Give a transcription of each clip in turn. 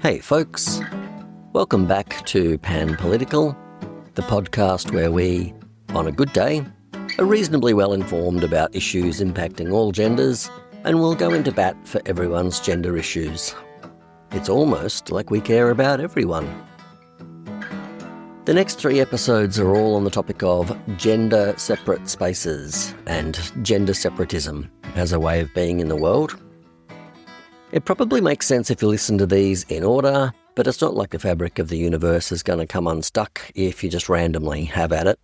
Hey folks, welcome back to Pan Political, the podcast where we, on a good day, are reasonably well informed about issues impacting all genders and will go into bat for everyone's gender issues. It's almost like we care about everyone. The next 3 episodes are all on the topic of gender-separate spaces and gender separatism as a way of being in the world. It probably makes sense if you listen to these in order, but it's not like the fabric of the universe is going to come unstuck if you just randomly have at it.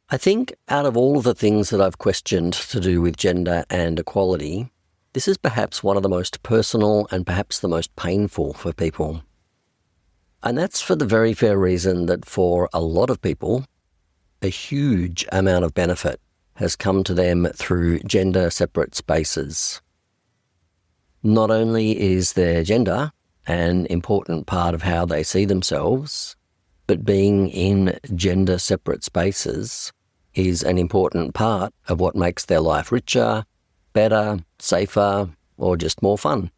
I think out of all of the things that I've questioned to do with gender and equality, this is perhaps one of the most personal and perhaps the most painful for people. And that's for the very fair reason that for a lot of people, a huge amount of benefit has come to them through gender-separate spaces. Not only is their gender an important part of how they see themselves, but being in gender-separate spaces is an important part of what makes their life richer, better, safer, or just more fun.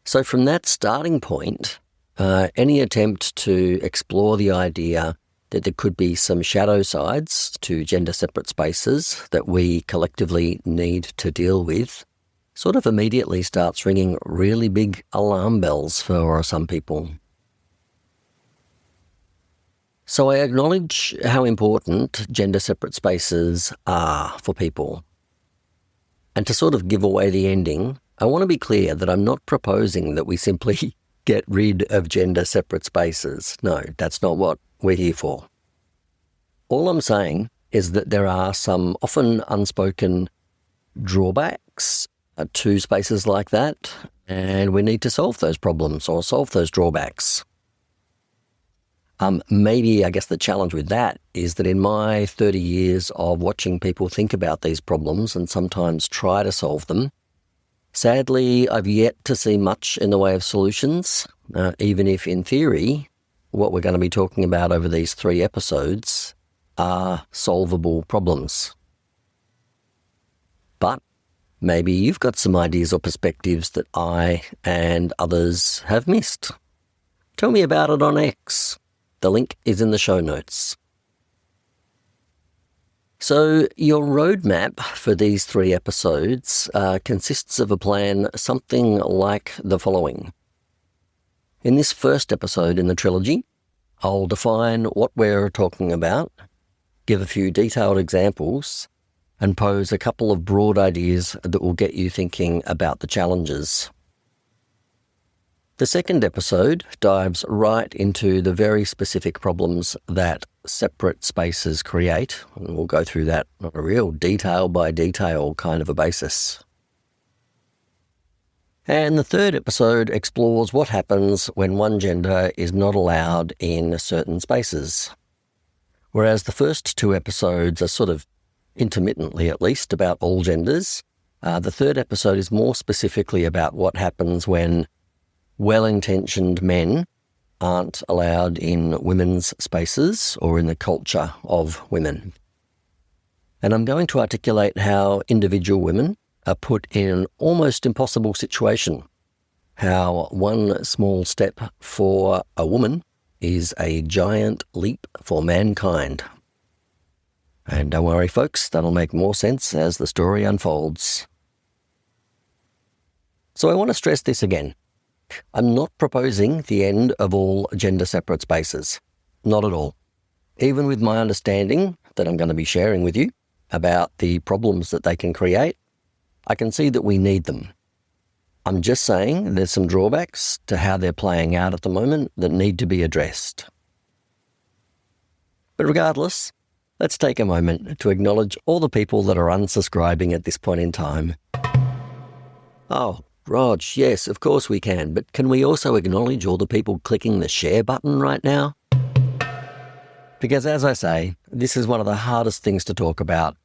So from that starting point, any attempt to explore the idea that there could be some shadow sides to gender-separate spaces that we collectively need to deal with sort of immediately starts ringing really big alarm bells for some people. So I acknowledge how important gender-separate spaces are for people. And to sort of give away the ending, I want to be clear that I'm not proposing that we simply get rid of gender-separate spaces. No, that's not what we're here for. All I'm saying is that there are some often unspoken drawbacks to spaces like that, and we need to solve those problems or solve those drawbacks. Maybe, I guess the challenge with that is that in my 30 years of watching people think about these problems and sometimes try to solve them, sadly, I've yet to see much in the way of solutions, even if in theory, what we're going to be talking about over these 3 episodes are solvable problems. But maybe you've got some ideas or perspectives that I and others have missed. Tell me about it on X. The link is in the show notes. So your roadmap for these 3 episodes consists of a plan something like the following. In this first episode in the trilogy, I'll define what we're talking about, give a few detailed examples, and pose a couple of broad ideas that will get you thinking about the challenges. The second episode dives right into the very specific problems that separate spaces create, and we'll go through that on a real detail-by-detail kind of a basis. And the third episode explores what happens when one gender is not allowed in certain spaces. Whereas the first 2 episodes are sort of intermittently at least about all genders, the third episode is more specifically about what happens when well-intentioned men aren't allowed in women's spaces or in the culture of women. And I'm going to articulate how individual women are put in an almost impossible situation, how one small step for a woman is a giant leap for mankind. And don't worry, folks, that'll make more sense as the story unfolds. So I want to stress this again. I'm not proposing the end of all gender-separate spaces. Not at all. Even with my understanding that I'm going to be sharing with you about the problems that they can create, I can see that we need them. I'm just saying there's some drawbacks to how they're playing out at the moment that need to be addressed. But regardless, let's take a moment to acknowledge all the people that are unsubscribing at this point in time. Oh, Rog, yes, of course we can, but can we also acknowledge all the people clicking the share button right now? Because as I say, this is one of the hardest things to talk about,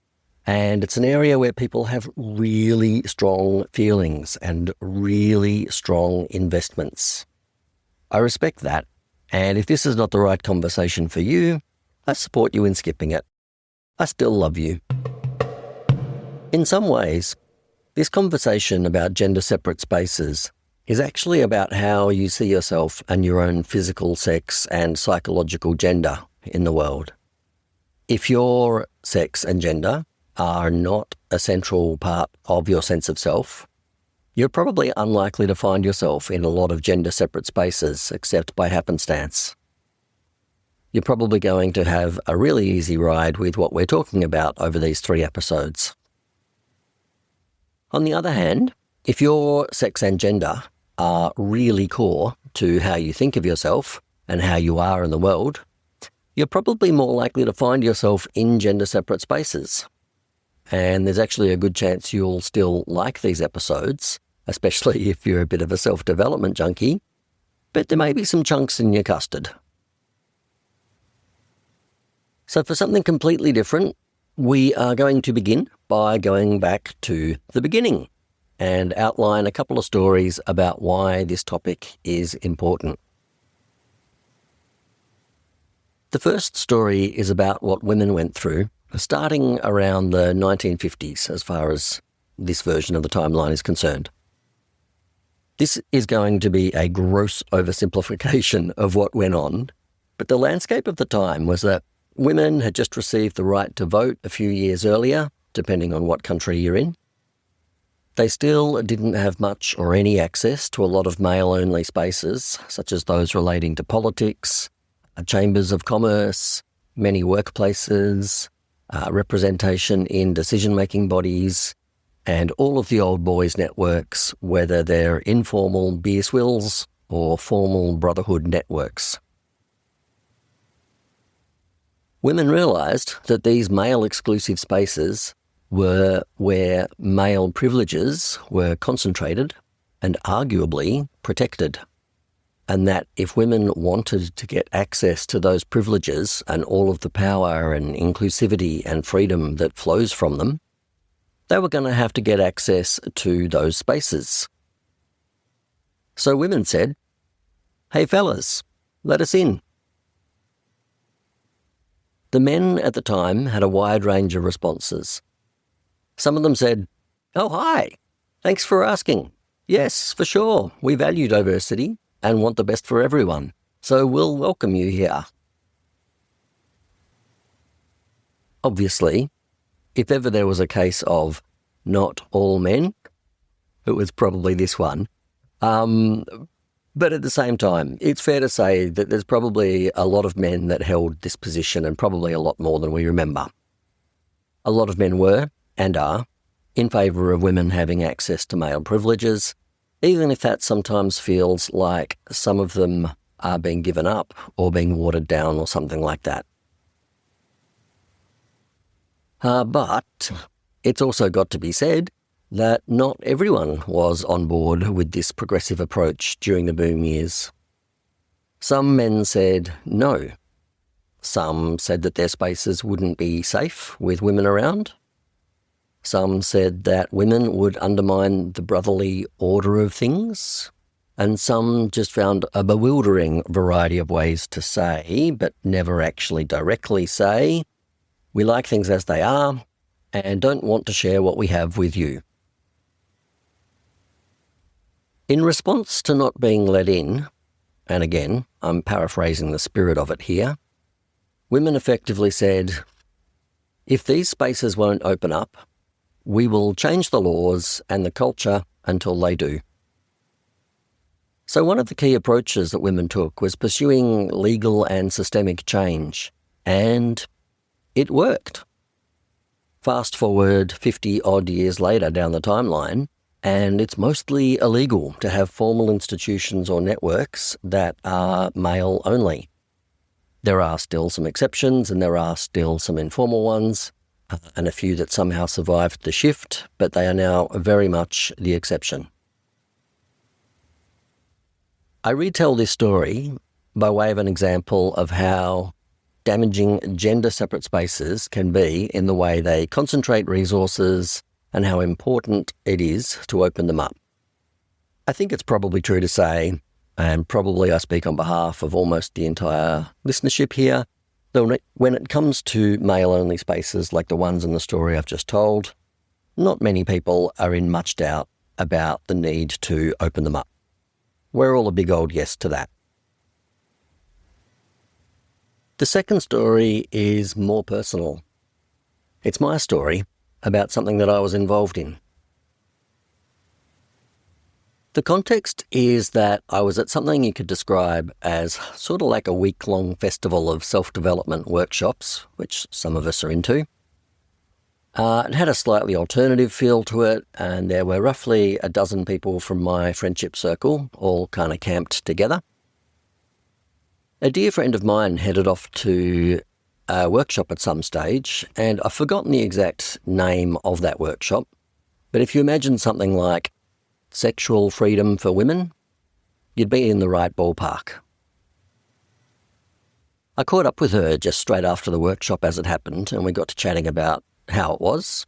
and it's an area where people have really strong feelings and really strong investments. I respect that, and if this is not the right conversation for you, I support you in skipping it. I still love you. In some ways, This conversation about gender-separate spaces is actually about how you see yourself and your own physical sex and psychological gender in the world. If your sex and gender are not a central part of your sense of self, you're probably unlikely to find yourself in a lot of gender-separate spaces except by happenstance. You're probably going to have a really easy ride with what we're talking about over these 3 episodes. On the other hand, if your sex and gender are really core to how you think of yourself and how you are in the world, you're probably more likely to find yourself in gender-separate spaces. And there's actually a good chance you'll still like these episodes, especially if you're a bit of a self-development junkie, but there may be some chunks in your custard. So for something completely different, we are going to begin by going back to the beginning and outline a couple of stories about why this topic is important. The first story is about what women went through, starting around the 1950s as far as this version of the timeline is concerned. This is going to be a gross oversimplification of what went on, but the landscape of the time was that women had just received the right to vote a few years earlier, depending on what country you're in. They still didn't have much or any access to a lot of male-only spaces, such as those relating to politics, chambers of commerce, many workplaces, representation in decision-making bodies, and all of the old boys networks, whether they're informal beer swills or formal brotherhood networks. Women realised that these male-exclusive spaces were where male privileges were concentrated and arguably protected, and that if women wanted to get access to those privileges and all of the power and inclusivity and freedom that flows from them, they were going to have to get access to those spaces. So women said, "Hey fellas, let us in." The men at the time had a wide range of responses. Some of them said, "Oh, hi, thanks for asking. Yes, for sure, we value diversity and want the best for everyone, so we'll welcome you here." Obviously, if ever there was a case of not all men, it was probably this one. But at the same time, it's fair to say that there's probably a lot of men that held this position, and probably a lot more than we remember. A lot of men were, and are, in favour of women having access to male privileges, even if that sometimes feels like some of them are being given up or being watered down or something like that. But it's also got to be said that not everyone was on board with this progressive approach during the boom years. Some men said no. Some said that their spaces wouldn't be safe with women around. Some said that women would undermine the brotherly order of things. And some just found a bewildering variety of ways to say, but never actually directly say, "We like things as they are and don't want to share what we have with you." In response to not being let in, and again, I'm paraphrasing the spirit of it here, women effectively said, "If these spaces won't open up, we will change the laws and the culture until they do." So one of the key approaches that women took was pursuing legal and systemic change, and it worked. Fast forward 50-odd years later down the timeline, and it's mostly illegal to have formal institutions or networks that are male only. There are still some exceptions, and there are still some informal ones, and a few that somehow survived the shift, but they are now very much the exception. I retell this story by way of an example of how damaging gender-separate spaces can be in the way they concentrate resources and how important it is to open them up. I think it's probably true to say, and probably I speak on behalf of almost the entire listenership here, that when it comes to male-only spaces like the ones in the story I've just told, not many people are in much doubt about the need to open them up. We're all a big old yes to that. The second story is more personal. It's my story about something that I was involved in. The context is that I was at something you could describe as sort of like a week-long festival of self-development workshops, which some of us are into. It had a slightly alternative feel to it, and there were roughly a dozen people from my friendship circle, all kind of camped together. A dear friend of mine headed off to a workshop at some stage, and I've forgotten the exact name of that workshop, but if you imagine something like sexual freedom for women, you'd be in the right ballpark. I caught up with her just straight after the workshop as it happened, and we got to chatting about how it was.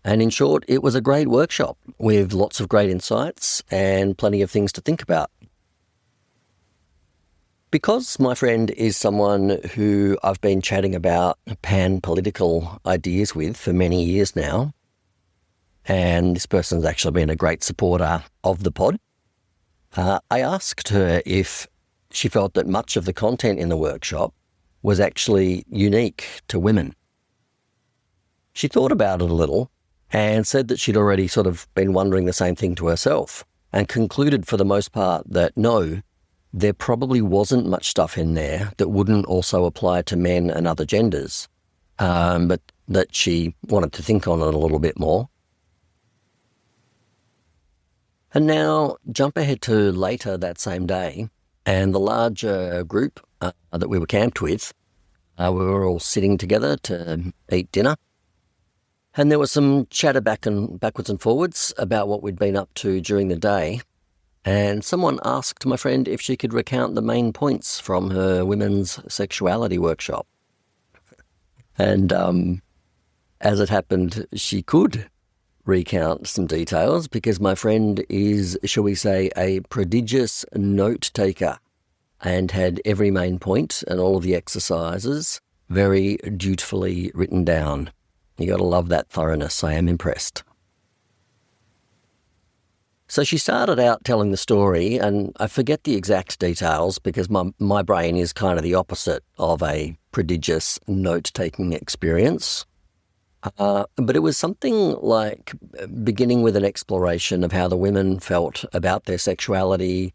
And in short, it was a great workshop with lots of great insights and plenty of things to think about. Because my friend is someone who I've been chatting about pan-political ideas with for many years now, and this person's actually been a great supporter of the pod, I asked her if she felt that much of the content in the workshop was actually unique to women. She thought about it a little and said that she'd already sort of been wondering the same thing to herself, and concluded for the most part that no, there probably wasn't much stuff in there that wouldn't also apply to men and other genders, but that she wanted to think on it a little bit more. And now jump ahead to later that same day, and the larger group that we were camped with, we were all sitting together to eat dinner. And there was some chatter backwards and forwards about what we'd been up to during the day. And someone asked my friend if she could recount the main points from her women's sexuality workshop. And as it happened, she could recount some details because my friend is, shall we say, a prodigious note taker and had every main point and all of the exercises very dutifully written down. You got to love that thoroughness. I am impressed. So she started out telling the story, and I forget the exact details because my brain is kind of the opposite of a prodigious note-taking experience. But it was something like beginning with an exploration of how the women felt about their sexuality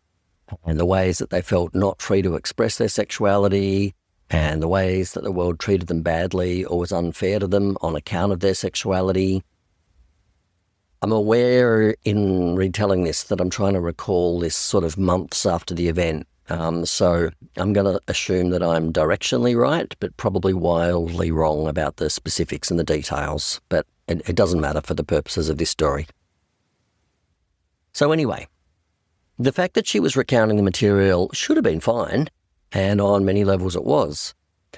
and the ways that they felt not free to express their sexuality and the ways that the world treated them badly or was unfair to them on account of their sexuality. I'm aware in retelling this that I'm trying to recall this sort of months after the event. So I'm going to assume that I'm directionally right, but probably wildly wrong about the specifics and the details. But it doesn't matter for the purposes of this story. So anyway, the fact that she was recounting the material should have been fine, and on many levels it was.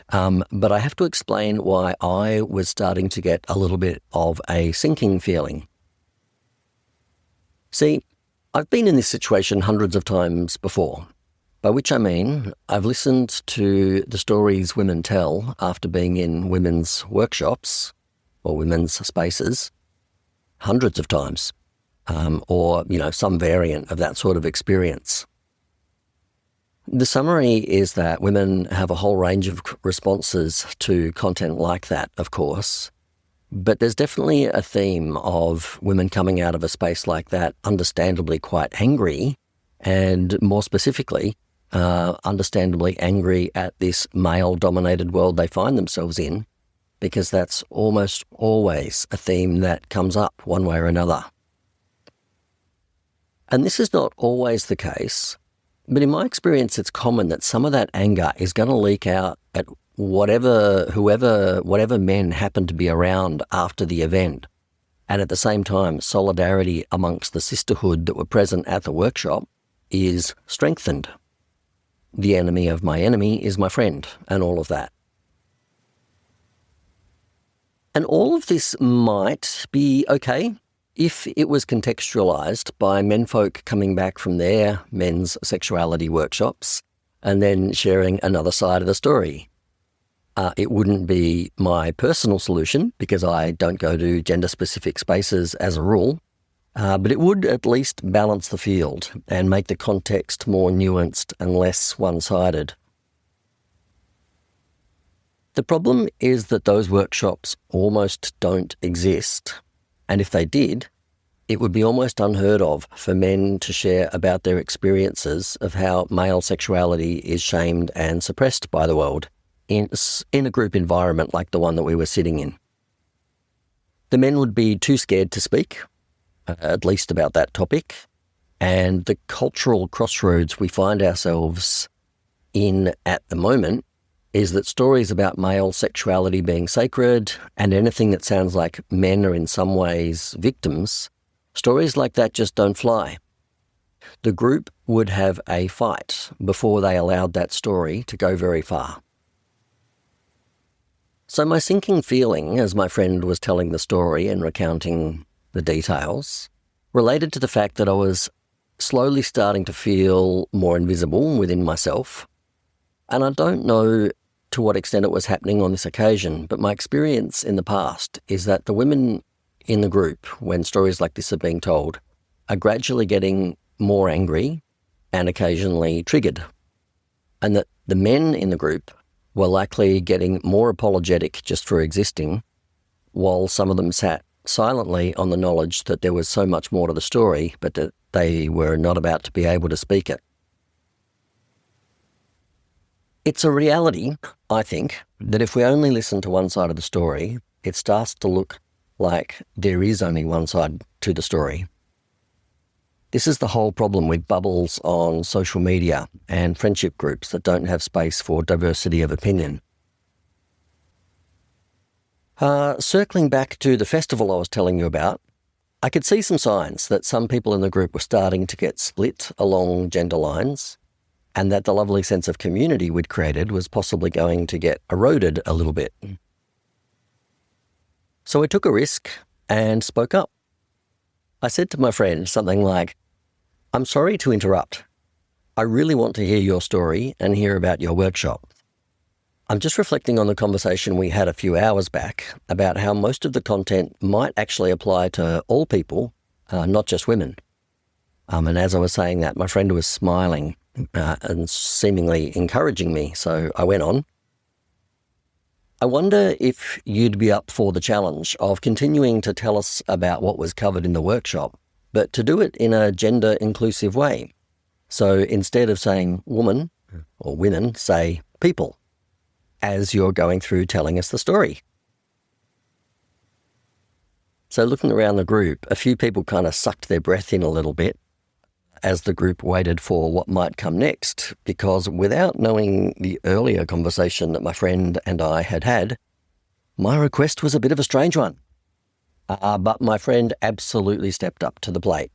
But I have to explain why I was starting to get a little bit of a sinking feeling. See, I've been in this situation hundreds of times before, by which I mean I've listened to the stories women tell after being in women's workshops or women's spaces hundreds of times, or, some variant of that sort of experience. The summary is that women have a whole range of responses to content like that, of course, but there's definitely a theme of women coming out of a space like that understandably quite angry, and more specifically, understandably angry at this male-dominated world they find themselves in, because that's almost always a theme that comes up one way or another. And this is not always the case, but in my experience it's common that some of that anger is going to leak out at whatever men happen to be around after the event, and at the same time solidarity amongst the sisterhood that were present at the workshop is strengthened. The enemy of my enemy is my friend, and all of that. And all of this might be okay if it was contextualised by menfolk coming back from their men's sexuality workshops and then sharing another side of the story. It wouldn't be my personal solution because I don't go to gender-specific spaces as a rule, but it would at least balance the field and make the context more nuanced and less one-sided. The problem is that those workshops almost don't exist, and if they did, it would be almost unheard of for men to share about their experiences of how male sexuality is shamed and suppressed by the world in a group environment like the one that we were sitting in. The men would be too scared to speak, at least about that topic, and the cultural crossroads we find ourselves in at the moment is that stories about male sexuality being sacred and anything that sounds like men are in some ways victims, stories like that just don't fly. The group would have a fight before they allowed that story to go very far. So my sinking feeling as my friend was telling the story and recounting the details related to the fact that I was slowly starting to feel more invisible within myself. And I don't know to what extent it was happening on this occasion, but my experience in the past is that the women in the group, when stories like this are being told, are gradually getting more angry and occasionally triggered. And that the men in the group were likely getting more apologetic just for existing, while some of them sat silently on the knowledge that there was so much more to the story, but that they were not about to be able to speak it. It's a reality, I think, that if we only listen to one side of the story, it starts to look like there is only one side to the story. This is the whole problem with bubbles on social media and friendship groups that don't have space for diversity of opinion. Circling back to the festival I was telling you about, I could see some signs that some people in the group were starting to get split along gender lines, and that the lovely sense of community we'd created was possibly going to get eroded a little bit. So I took a risk and spoke up. I said to my friend something like, "I'm sorry to interrupt. I really want to hear your story and hear about your workshop. I'm just reflecting on the conversation we had a few hours back about how most of the content might actually apply to all people, not just women." And as I was saying that, my friend was smiling and seemingly encouraging me, so I went on. "I wonder if you'd be up for the challenge of continuing to tell us about what was covered in the workshop, but to do it in a gender-inclusive way. So instead of saying woman or women, say people, as you're going through telling us the story." So looking around the group, a few people kind of sucked their breath in a little bit as the group waited for what might come next, because without knowing the earlier conversation that my friend and I had had, my request was a bit of a strange one. But my friend absolutely stepped up to the plate.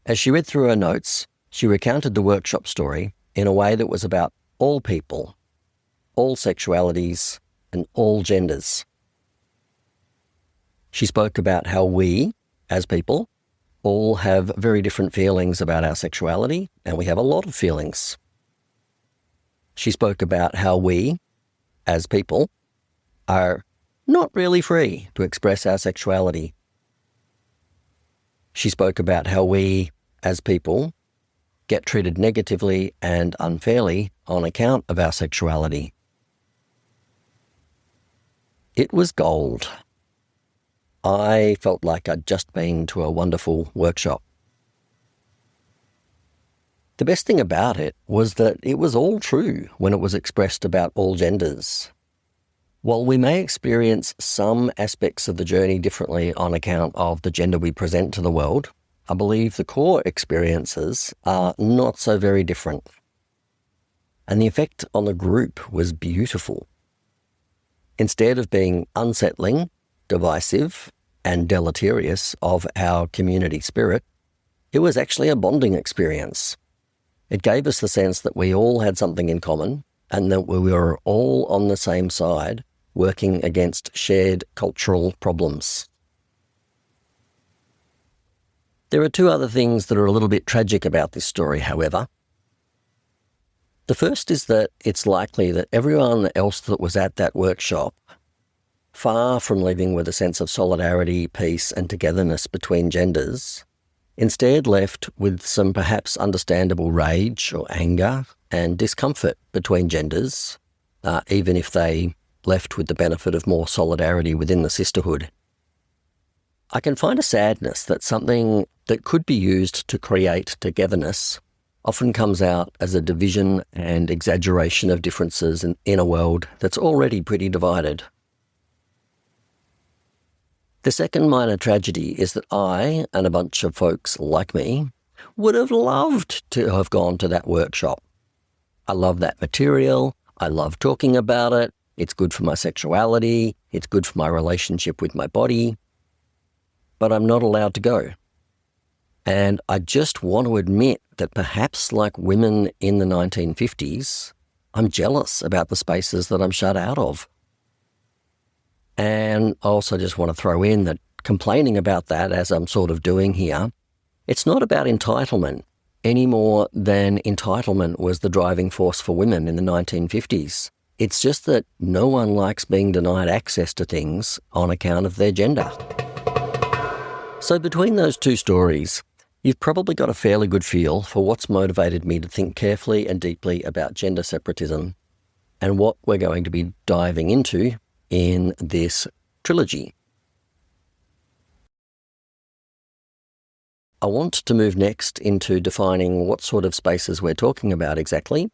As she read through her notes, she recounted the workshop story in a way that was about all people, all sexualities, and all genders. She spoke about how we, as people, all have very different feelings about our sexuality, and we have a lot of feelings. She spoke about how we, as people, are not really free to express our sexuality. She spoke about how we, as people, get treated negatively and unfairly on account of our sexuality. It was gold. I felt like I'd just been to a wonderful workshop. The best thing about it was that it was all true when it was expressed about all genders. While we may experience some aspects of the journey differently on account of the gender we present to the world, I believe the core experiences are not so very different. And the effect on the group was beautiful. Instead of being unsettling, divisive, and deleterious of our community spirit, it was actually a bonding experience. It gave us the sense that we all had something in common and that we were all on the same side, working against shared cultural problems. There are two other things that are a little bit tragic about this story, however. The first is that it's likely that everyone else that was at that workshop, far from leaving with a sense of solidarity, peace and togetherness between genders, instead left with some perhaps understandable rage or anger and discomfort between genders, even if they left with the benefit of more solidarity within the sisterhood. I can find a sadness that something that could be used to create togetherness often comes out as a division and exaggeration of differences in a world that's already pretty divided. The second minor tragedy is that I, and a bunch of folks like me, would have loved to have gone to that workshop. I love that material, I love talking about it, it's good for my sexuality, it's good for my relationship with my body, but I'm not allowed to go. And I just want to admit that perhaps like women in the 1950s, I'm jealous about the spaces that I'm shut out of. And I also just want to throw in that complaining about that, as I'm sort of doing here, it's not about entitlement any more than entitlement was the driving force for women in the 1950s. It's just that no one likes being denied access to things on account of their gender. So between those two stories, you've probably got a fairly good feel for what's motivated me to think carefully and deeply about gender separatism and what we're going to be diving into in this trilogy. I want to move next into defining what sort of spaces we're talking about exactly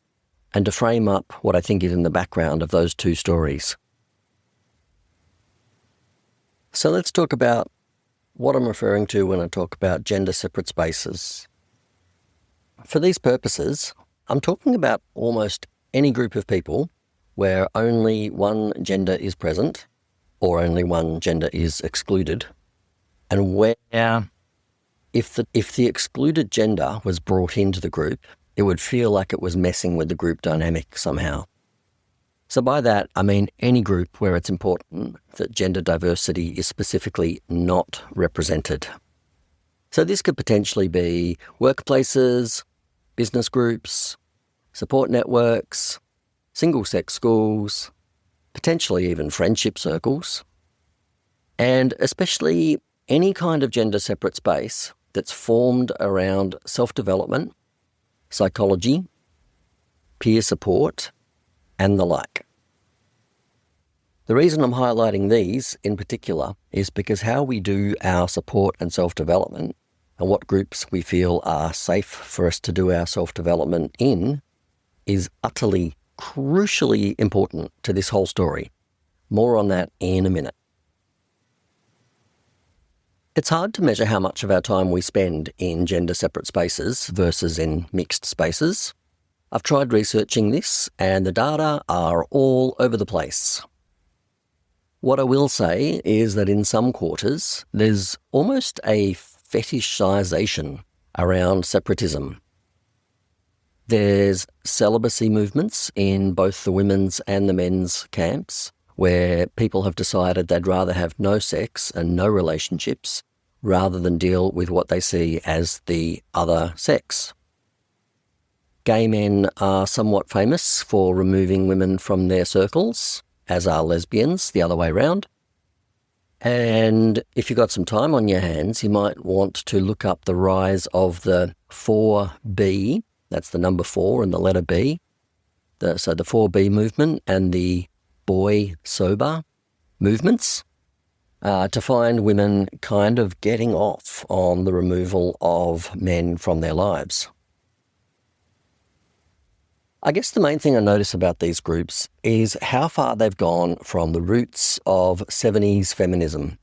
and to frame up what I think is in the background of those two stories. So let's talk about what I'm referring to when I talk about gender-separate spaces. For these purposes, I'm talking about almost any group of people where only one gender is present or only one gender is excluded, and where if the excluded gender was brought into the group, it would feel like it was messing with the group dynamic somehow. So by that, I mean any group where it's important that gender diversity is specifically not represented. So this could potentially be workplaces, business groups, support networks, single-sex schools, potentially even friendship circles, and especially any kind of gender-separate space that's formed around self-development, psychology, peer support, and the like. The reason I'm highlighting these in particular is because how we do our support and self-development and what groups we feel are safe for us to do our self-development in is utterly, crucially important to this whole story. More on that in a minute. It's hard to measure how much of our time we spend in gender-separate spaces versus in mixed spaces. I've tried researching this, and the data are all over the place. What I will say is that in some quarters, there's almost a fetishization around separatism. There's celibacy movements in both the women's and the men's camps, where people have decided they'd rather have no sex and no relationships rather than deal with what they see as the other sex. Gay men are somewhat famous for removing women from their circles, as are lesbians, the other way round. And if you've got some time on your hands, you might want to look up the rise of the 4B, that's the number 4 and the letter B, so the 4B movement and the boy sober movements, to find women kind of getting off on the removal of men from their lives. I guess the main thing I notice about these groups is how far they've gone from the roots of 70s feminism,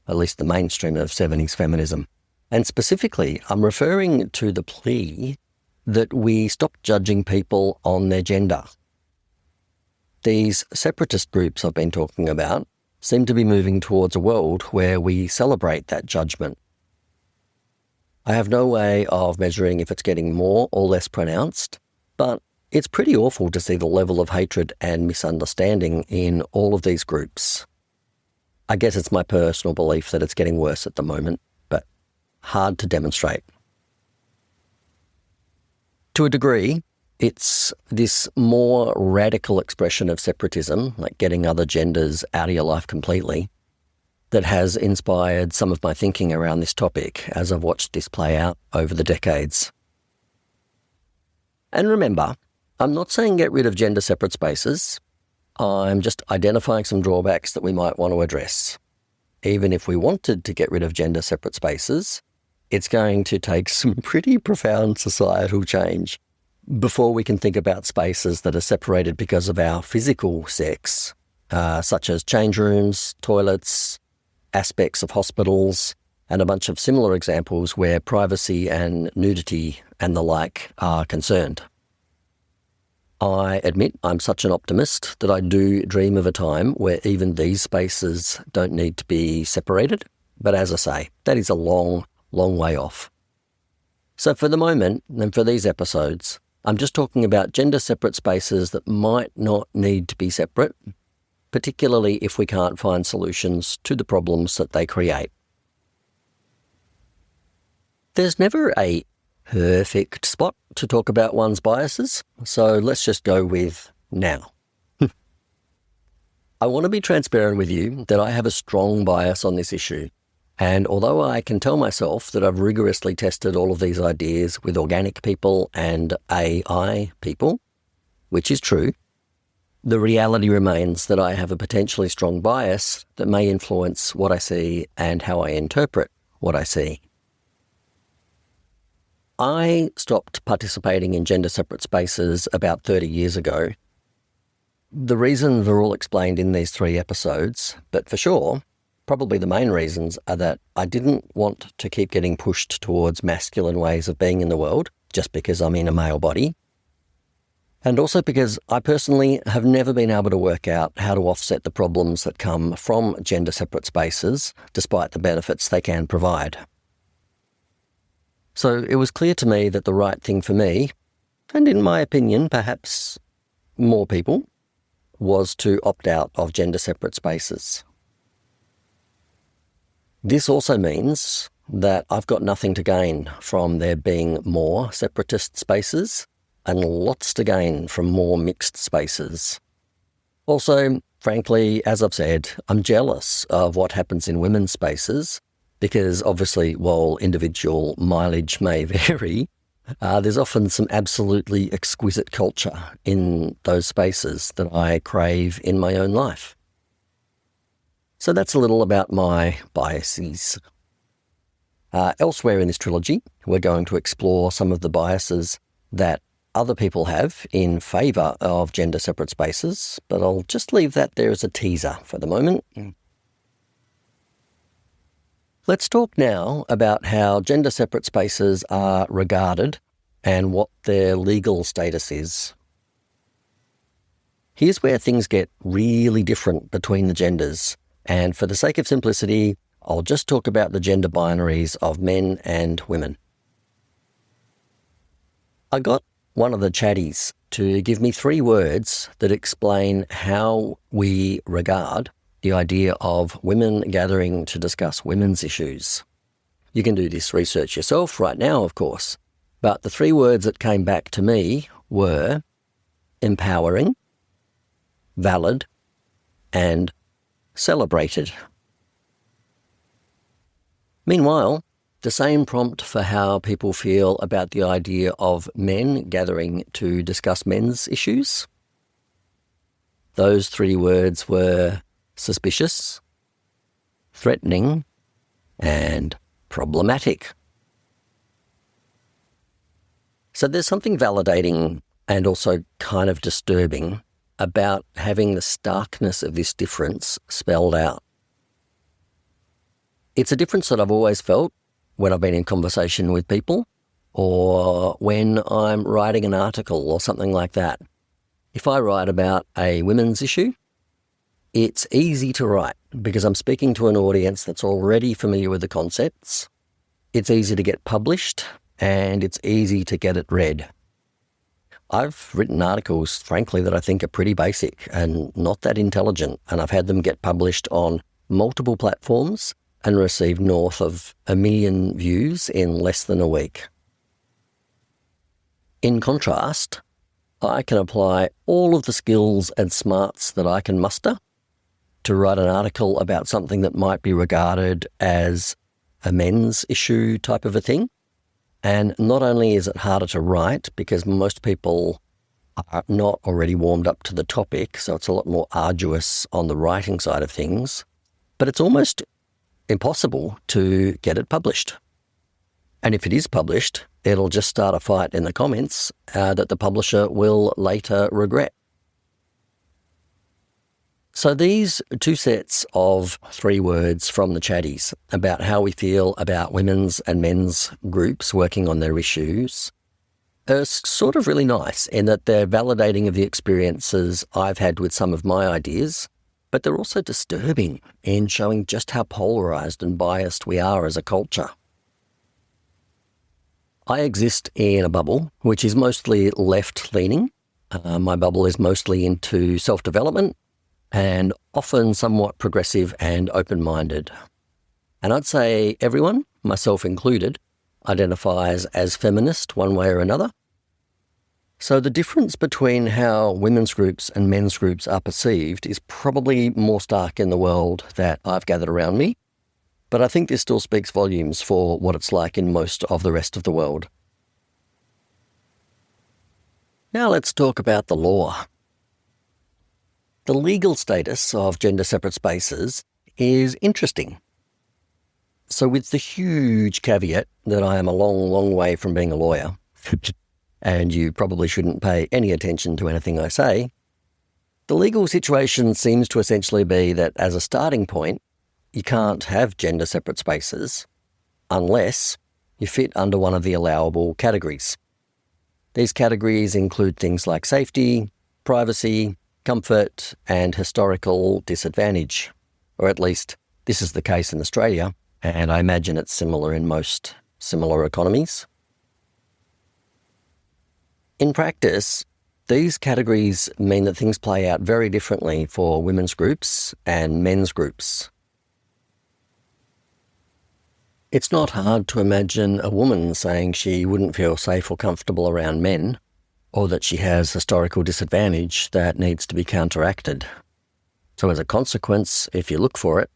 at least the mainstream of 70s feminism. And specifically, I'm referring to the plea that we stop judging people on their gender. These separatist groups I've been talking about seem to be moving towards a world where we celebrate that judgment. I have no way of measuring if it's getting more or less pronounced, but it's pretty awful to see the level of hatred and misunderstanding in all of these groups. I guess it's my personal belief that it's getting worse at the moment, but hard to demonstrate. To a degree, It's this more radical expression of separatism, like getting other genders out of your life completely, that has inspired some of my thinking around this topic as I've watched this play out over the decades. And remember, I'm not saying get rid of gender-separate spaces. I'm just identifying some drawbacks that we might want to address. Even if we wanted to get rid of gender-separate spaces, it's going to take some pretty profound societal change before we can think about spaces that are separated because of our physical sex, such as change rooms, toilets, aspects of hospitals, and a bunch of similar examples where privacy and nudity and the like are concerned. I admit I'm such an optimist that I do dream of a time where even these spaces don't need to be separated, but as I say, that is a long, long way off. So for the moment, and for these episodes, I'm just talking about gender-separate spaces that might not need to be separate, particularly if we can't find solutions to the problems that they create. There's never a perfect spot to talk about one's biases, so let's just go with now. I want to be transparent with you that I have a strong bias on this issue. And although I can tell myself that I've rigorously tested all of these ideas with organic people and AI people, which is true, the reality remains that I have a potentially strong bias that may influence what I see and how I interpret what I see. I stopped participating in gender-separate spaces about 30 years ago. The reasons are all explained in these 3 episodes, but for sure, probably the main reasons are that I didn't want to keep getting pushed towards masculine ways of being in the world just because I'm in a male body. And also because I personally have never been able to work out how to offset the problems that come from gender-separate spaces, despite the benefits they can provide. So it was clear to me that the right thing for me, and in my opinion, perhaps more people, was to opt out of gender-separate spaces. This also means that I've got nothing to gain from there being more separatist spaces and lots to gain from more mixed spaces. Also, frankly, as I've said, I'm jealous of what happens in women's spaces because obviously while individual mileage may vary, there's often some absolutely exquisite culture in those spaces that I crave in my own life. So that's a little about my biases. Elsewhere in this trilogy, we're going to explore some of the biases that other people have in favour of gender-separate spaces, but I'll just leave that there as a teaser for the moment. Let's talk now about how gender-separate spaces are regarded and what their legal status is. Here's where things get really different between the genders. And for the sake of simplicity, I'll just talk about the gender binaries of men and women. I got one of the chatties to give me 3 words that explain how we regard the idea of women gathering to discuss women's issues. You can do this research yourself right now, of course, but the 3 words that came back to me were empowering, valid, and celebrated. Meanwhile, the same prompt for how people feel about the idea of men gathering to discuss men's issues. Those 3 words were suspicious, threatening, and problematic. So there's something validating and also kind of disturbing about having the starkness of this difference spelled out. It's a difference that I've always felt when I've been in conversation with people or when I'm writing an article or something like that. If I write about a women's issue, it's easy to write because I'm speaking to an audience that's already familiar with the concepts. It's easy to get published and it's easy to get it read. I've written articles, frankly, that I think are pretty basic and not that intelligent, and I've had them get published on multiple platforms and receive north of 1 million views in less than a week. In contrast, I can apply all of the skills and smarts that I can muster to write an article about something that might be regarded as a men's issue type of a thing. And not only is it harder to write because most people are not already warmed up to the topic, so it's a lot more arduous on the writing side of things, but it's almost impossible to get it published. And if it is published, it'll just start a fight in the comments that the publisher will later regret. So these two sets of 3 words from the chatties about how we feel about women's and men's groups working on their issues are sort of really nice in that they're validating of the experiences I've had with some of my ideas, but they're also disturbing in showing just how polarised and biased we are as a culture. I exist in a bubble which is mostly left-leaning. My bubble is mostly into self-development and often somewhat progressive and open-minded. And I'd say everyone, myself included, identifies as feminist one way or another. So the difference between how women's groups and men's groups are perceived is probably more stark in the world that I've gathered around me, but I think this still speaks volumes for what it's like in most of the rest of the world. Now let's talk about the law. The legal status of gender-separate spaces is interesting. So with the huge caveat that I am a long, long way from being a lawyer, and you probably shouldn't pay any attention to anything I say, the legal situation seems to essentially be that as a starting point, you can't have gender-separate spaces unless you fit under one of the allowable categories. These categories include things like safety, privacy, comfort, and historical disadvantage. Or at least this is the case in Australia, and I imagine it's similar in most similar economies. In practice, these categories mean that things play out very differently for women's groups and men's groups. It's not hard to imagine a woman saying she wouldn't feel safe or comfortable around men, or that she has historical disadvantage that needs to be counteracted. So as a consequence, if you look for it,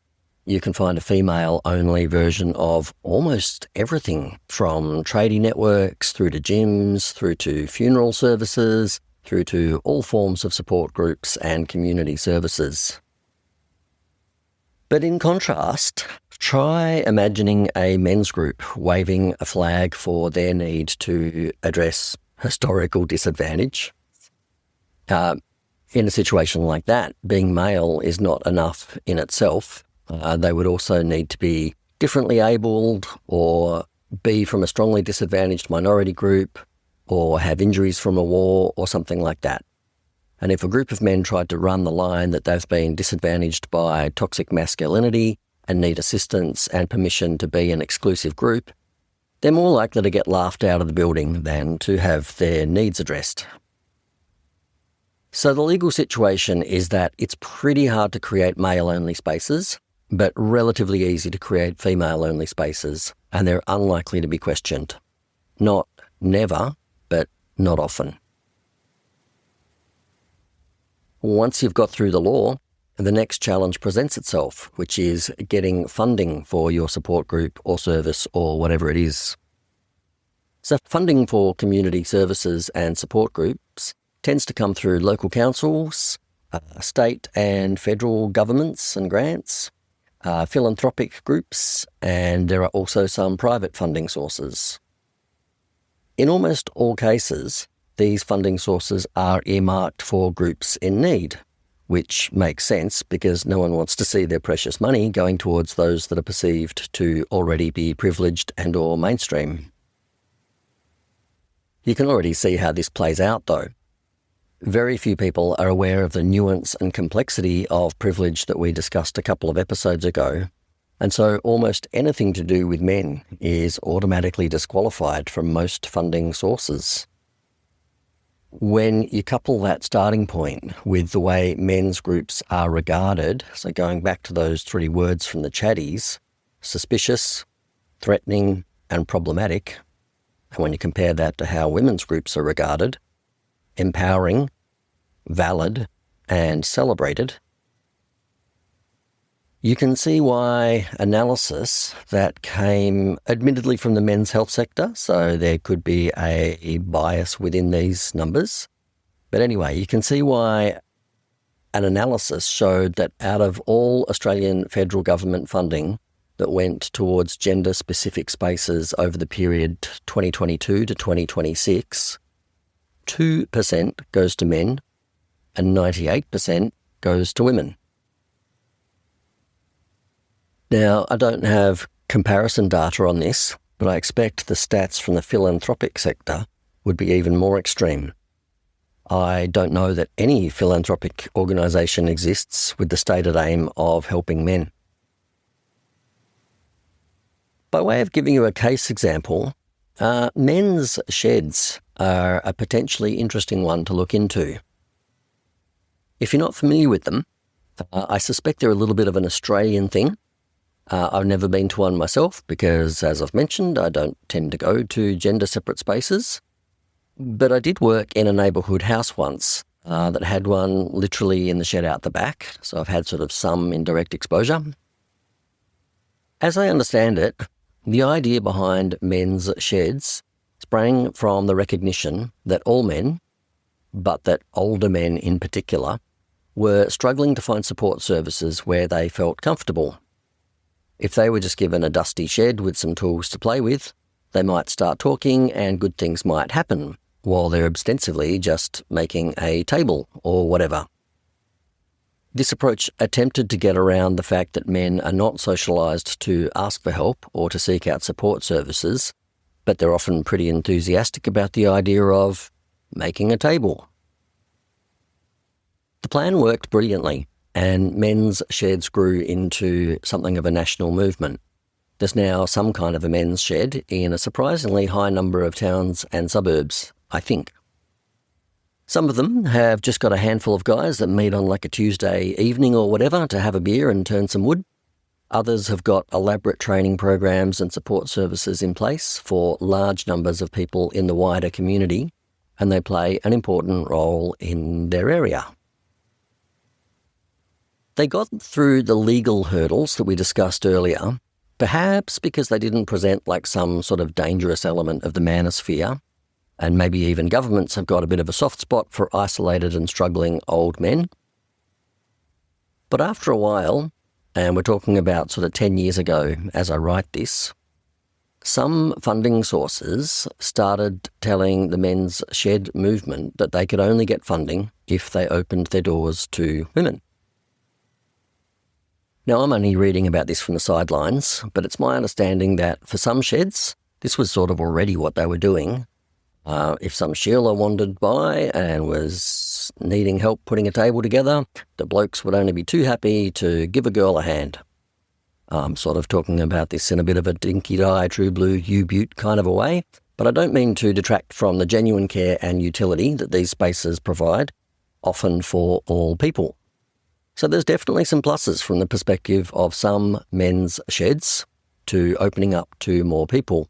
you can find a female-only version of almost everything, from tradie networks, through to gyms, through to funeral services, through to all forms of support groups and community services. But in contrast, try imagining a men's group waving a flag for their need to address historical disadvantage. In a situation like that, being male is not enough in itself. They would also need to be differently abled or be from a strongly disadvantaged minority group or have injuries from a war or something like that. And if a group of men tried to run the line that they've been disadvantaged by toxic masculinity and need assistance and permission to be an exclusive group, they're more likely to get laughed out of the building than to have their needs addressed. So the legal situation is that it's pretty hard to create male-only spaces, but relatively easy to create female-only spaces, and they're unlikely to be questioned. Not never, but not often. Once you've got through the law, the next challenge presents itself, which is getting funding for your support group or service or whatever it is. So funding for community services and support groups tends to come through local councils, state and federal governments and grants, philanthropic groups, and there are also some private funding sources. In almost all cases, these funding sources are earmarked for groups in need, which makes sense because no one wants to see their precious money going towards those that are perceived to already be privileged and or mainstream. You can already see how this plays out though. Very few people are aware of the nuance and complexity of privilege that we discussed a couple of episodes ago, and so almost anything to do with men is automatically disqualified from most funding sources. When you couple that starting point with the way men's groups are regarded, so going back to those 3 words from the chatties, suspicious, threatening, and problematic, and when you compare that to how women's groups are regarded, empowering, valid, and celebrated, you can see why analysis that came admittedly from the men's health sector, so there could be a bias within these numbers. But anyway, you can see why an analysis showed that out of all Australian federal government funding that went towards gender-specific spaces over the period 2022 to 2026, 2% goes to men and 98% goes to women. Now, I don't have comparison data on this, but I expect the stats from the philanthropic sector would be even more extreme. I don't know that any philanthropic organisation exists with the stated aim of helping men. By way of giving you a case example, men's sheds are a potentially interesting one to look into. If you're not familiar with them, I suspect they're a little bit of an Australian thing. I've never been to one myself because, as I've mentioned, I don't tend to go to gender-separate spaces. But I did work in a neighbourhood house once that had one literally in the shed out the back, so I've had sort of some indirect exposure. As I understand it, the idea behind men's sheds sprang from the recognition that all men, but that older men in particular, were struggling to find support services where they felt comfortable. If they were just given a dusty shed with some tools to play with, they might start talking and good things might happen, while they're ostensibly just making a table or whatever. This approach attempted to get around the fact that men are not socialised to ask for help or to seek out support services, but they're often pretty enthusiastic about the idea of making a table. The plan worked brilliantly, and men's sheds grew into something of a national movement. There's now some kind of a men's shed in a surprisingly high number of towns and suburbs, I think. Some of them have just got a handful of guys that meet on like a Tuesday evening or whatever to have a beer and turn some wood. Others have got elaborate training programs and support services in place for large numbers of people in the wider community, and they play an important role in their area. They got through the legal hurdles that we discussed earlier, perhaps because they didn't present like some sort of dangerous element of the manosphere, and maybe even governments have got a bit of a soft spot for isolated and struggling old men. But after a while, and we're talking about sort of 10 years ago as I write this, some funding sources started telling the men's shed movement that they could only get funding if they opened their doors to women. Now, I'm only reading about this from the sidelines, but it's my understanding that for some sheds, this was sort of already what they were doing. If some Sheila wandered by and was needing help putting a table together, the blokes would only be too happy to give a girl a hand. I'm sort of talking about this in a bit of a dinky-die, true blue U-Butte kind of a way, but I don't mean to detract from the genuine care and utility that these spaces provide, often for all people. So there's definitely some pluses from the perspective of some men's sheds to opening up to more people.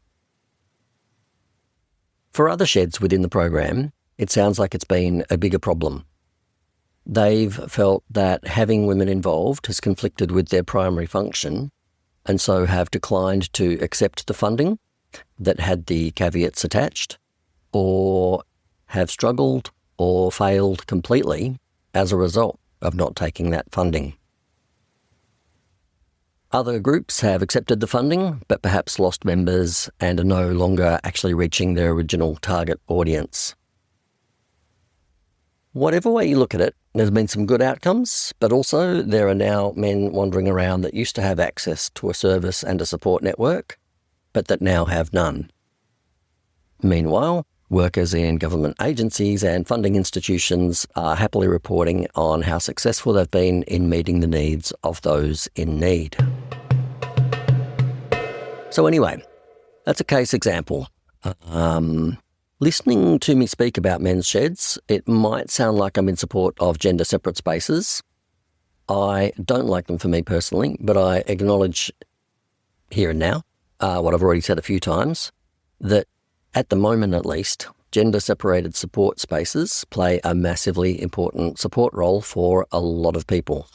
For other sheds within the program, it sounds like it's been a bigger problem. They've felt that having women involved has conflicted with their primary function, and so have declined to accept the funding that had the caveats attached, or have struggled or failed completely as a result of not taking that funding. Other groups have accepted the funding, but perhaps lost members and are no longer actually reaching their original target audience. Whatever way you look at it, there's been some good outcomes, but also there are now men wandering around that used to have access to a service and a support network, but that now have none. Meanwhile, workers in government agencies and funding institutions are happily reporting on how successful they've been in meeting the needs of those in need. So anyway, that's a case example. Listening to me speak about men's sheds, it might sound like I'm in support of gender-separate spaces. I don't like them for me personally, but I acknowledge here and now, what I've already said a few times, that at the moment at least, gender-separated support spaces play a massively important support role for a lot of people.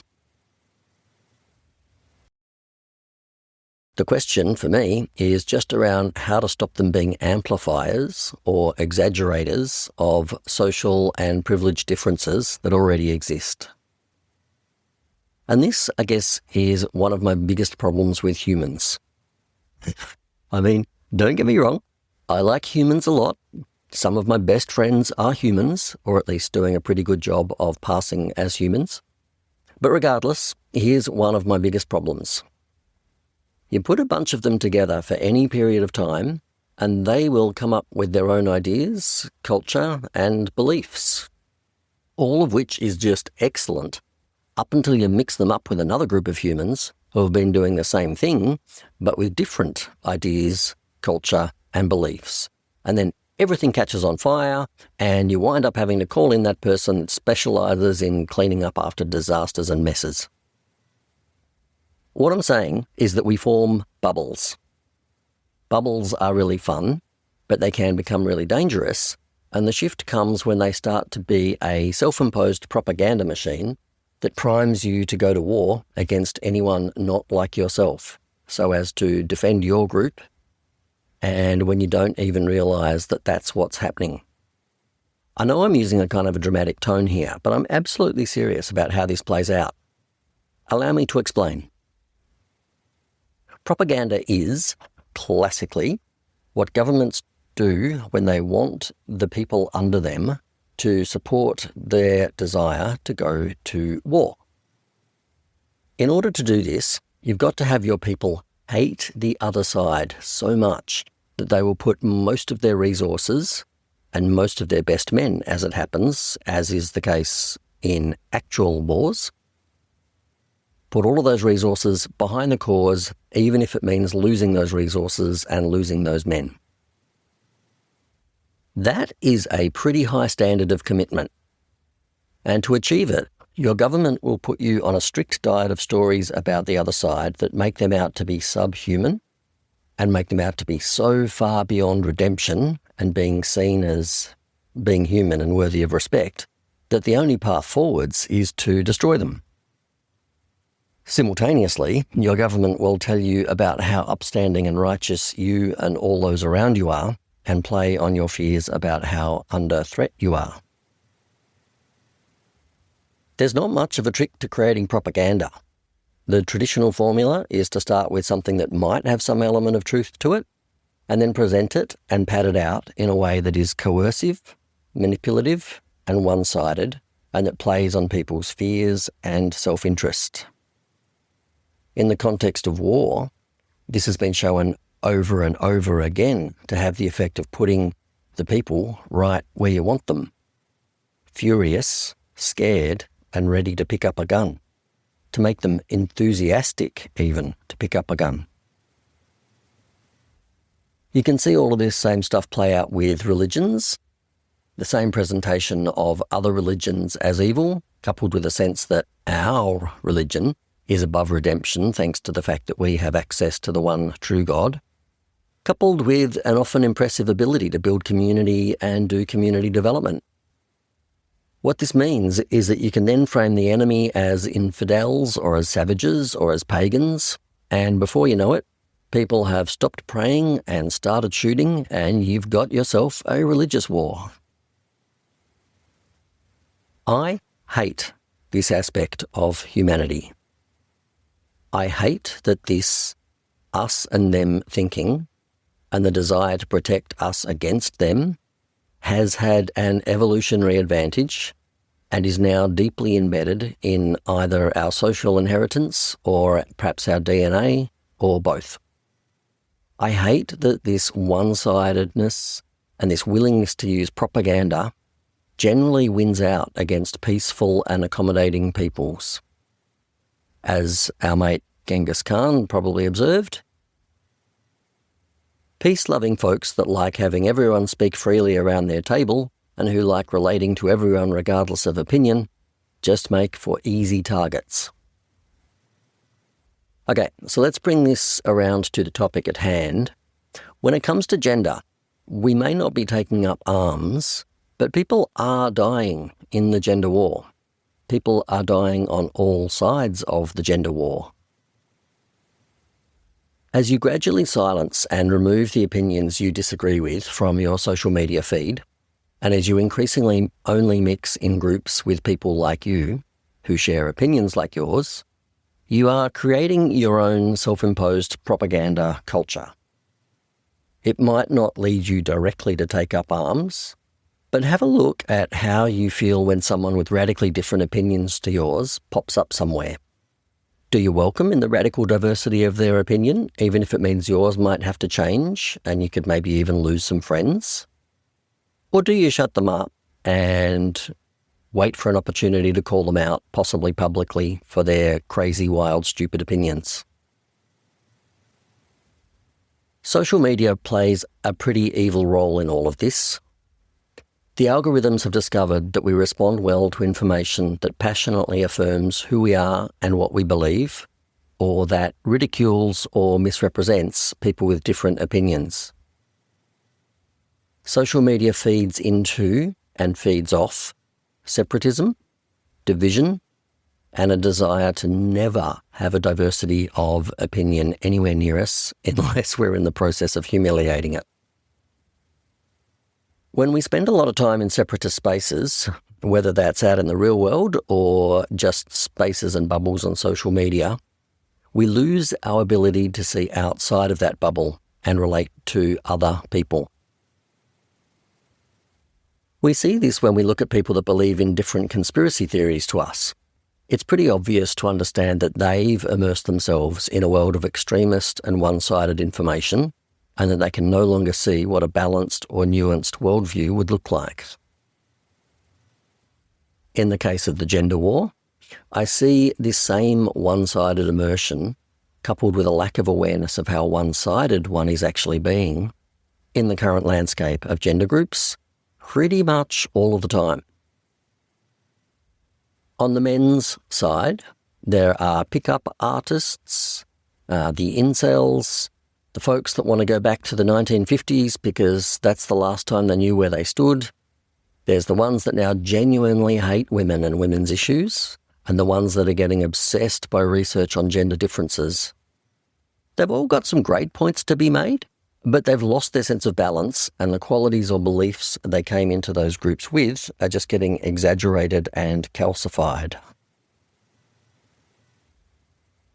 The question for me is just around how to stop them being amplifiers or exaggerators of social and privilege differences that already exist. And this, I guess, is one of my biggest problems with humans. I mean, don't get me wrong, I like humans a lot. Some of my best friends are humans, or at least doing a pretty good job of passing as humans. But regardless, here's one of my biggest problems. You put a bunch of them together for any period of time, and they will come up with their own ideas, culture, and beliefs, all of which is just excellent, up until you mix them up with another group of humans who have been doing the same thing, but with different ideas, culture, and beliefs. And then everything catches on fire, and you wind up having to call in that person that specialises in cleaning up after disasters and messes. What I'm saying is that we form bubbles. Bubbles are really fun, but they can become really dangerous, and the shift comes when they start to be a self-imposed propaganda machine that primes you to go to war against anyone not like yourself, so as to defend your group, and when you don't even realise that that's what's happening. I know I'm using a kind of a dramatic tone here, but I'm absolutely serious about how this plays out. Allow me to explain. Propaganda is, classically, what governments do when they want the people under them to support their desire to go to war. In order to do this, you've got to have your people hate the other side so much that they will put most of their resources and most of their best men, as it happens, as is the case in actual wars, put all of those resources behind the cause, even if it means losing those resources and losing those men. That is a pretty high standard of commitment. And to achieve it, your government will put you on a strict diet of stories about the other side that make them out to be subhuman and make them out to be so far beyond redemption and being seen as being human and worthy of respect that the only path forwards is to destroy them. Simultaneously, your government will tell you about how upstanding and righteous you and all those around you are and play on your fears about how under threat you are. There's not much of a trick to creating propaganda. The traditional formula is to start with something that might have some element of truth to it, and then present it and pad it out in a way that is coercive, manipulative, and one-sided, and that plays on people's fears and self-interest. In the context of war, this has been shown over and over again to have the effect of putting the people right where you want them. Furious, scared, and ready to pick up a gun. To make them enthusiastic, even, to pick up a gun. You can see all of this same stuff play out with religions. The same presentation of other religions as evil, coupled with a sense that our religion is above redemption thanks to the fact that we have access to the one true God, coupled with an often impressive ability to build community and do community development. What this means is that you can then frame the enemy as infidels or as savages or as pagans, and before you know it, people have stopped praying and started shooting, and you've got yourself a religious war. I hate this aspect of humanity. I hate that this us and them thinking and the desire to protect us against them has had an evolutionary advantage and is now deeply embedded in either our social inheritance or perhaps our DNA or both. I hate that this one-sidedness and this willingness to use propaganda generally wins out against peaceful and accommodating peoples. As our mate Genghis Khan probably observed, peace-loving folks that like having everyone speak freely around their table and who like relating to everyone regardless of opinion just make for easy targets. Okay, so let's bring this around to the topic at hand. When it comes to gender, we may not be taking up arms, but people are dying in the gender war. People are dying on all sides of the gender war. As you gradually silence and remove the opinions you disagree with from your social media feed, and as you increasingly only mix in groups with people like you, who share opinions like yours, you are creating your own self-imposed propaganda culture. It might not lead you directly to take up arms, but have a look at how you feel when someone with radically different opinions to yours pops up somewhere. Do you welcome in the radical diversity of their opinion, even if it means yours might have to change and you could maybe even lose some friends? Or do you shut them up and wait for an opportunity to call them out, possibly publicly, for their crazy, wild, stupid opinions? Social media plays a pretty evil role in all of this. The algorithms have discovered that we respond well to information that passionately affirms who we are and what we believe, or that ridicules or misrepresents people with different opinions. Social media feeds into and feeds off separatism, division, and a desire to never have a diversity of opinion anywhere near us unless we're in the process of humiliating it. When we spend a lot of time in separatist spaces, whether that's out in the real world or just spaces and bubbles on social media, we lose our ability to see outside of that bubble and relate to other people. We see this when we look at people that believe in different conspiracy theories to us. It's pretty obvious to understand that they've immersed themselves in a world of extremist and one-sided information, and that they can no longer see what a balanced or nuanced worldview would look like. In the case of the gender war, I see this same one-sided immersion, coupled with a lack of awareness of how one-sided one is actually being, in the current landscape of gender groups, pretty much all of the time. On the men's side, there are pickup artists, the incels, the folks that want to go back to the 1950s because that's the last time they knew where they stood. There's the ones that now genuinely hate women and women's issues, and the ones that are getting obsessed by research on gender differences. They've all got some great points to be made, but they've lost their sense of balance, and the qualities or beliefs they came into those groups with are just getting exaggerated and calcified.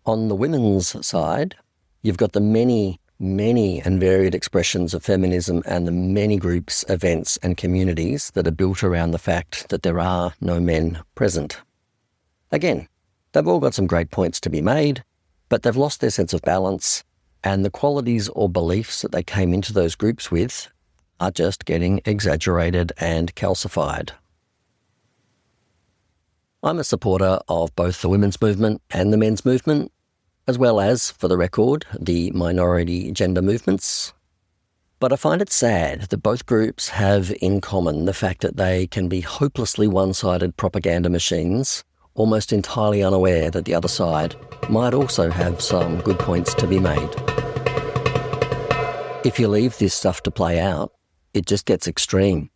On the women's side, you've got the many and varied expressions of feminism and the many groups, events and communities that are built around the fact that there are no men present. Again, they've all got some great points to be made, but they've lost their sense of balance, and the qualities or beliefs that they came into those groups with are just getting exaggerated and calcified. I'm a supporter of both the women's movement and the men's movement, as well as, for the record, the minority gender movements. But I find it sad that both groups have in common the fact that they can be hopelessly one-sided propaganda machines, almost entirely unaware that the other side might also have some good points to be made. If you leave this stuff to play out, it just gets extreme.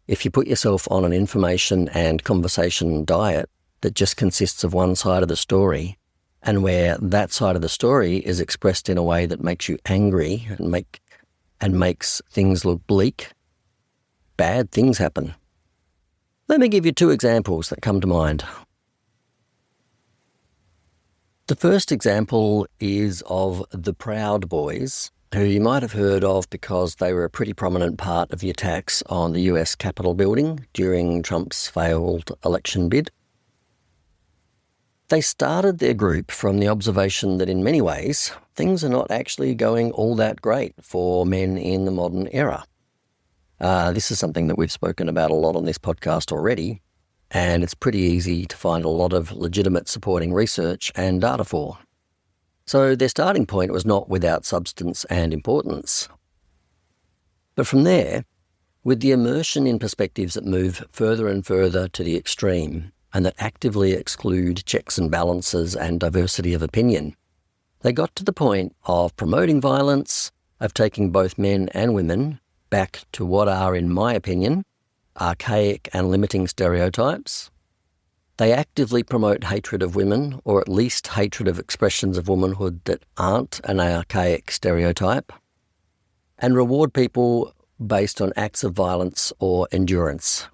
If you put yourself on an information and conversation diet that just consists of one side of the story, and where that side of the story is expressed in a way that makes you angry and makes things look bleak, bad things happen. Let me give you 2 examples that come to mind. The first example is of the Proud Boys, who you might have heard of because they were a pretty prominent part of the attacks on the US Capitol building during Trump's failed election bid. They started their group from the observation that in many ways, things are not actually going all that great for men in the modern era. This is something that we've spoken about a lot on this podcast already, and it's pretty easy to find a lot of legitimate supporting research and data for. So their starting point was not without substance and importance. But from there, with the immersion in perspectives that move further and further to the extreme, and that actively exclude checks and balances and diversity of opinion, they got to the point of promoting violence, of taking both men and women back to what are, in my opinion, archaic and limiting stereotypes. They actively promote hatred of women, or at least hatred of expressions of womanhood that aren't an archaic stereotype, and reward people based on acts of violence or endurance.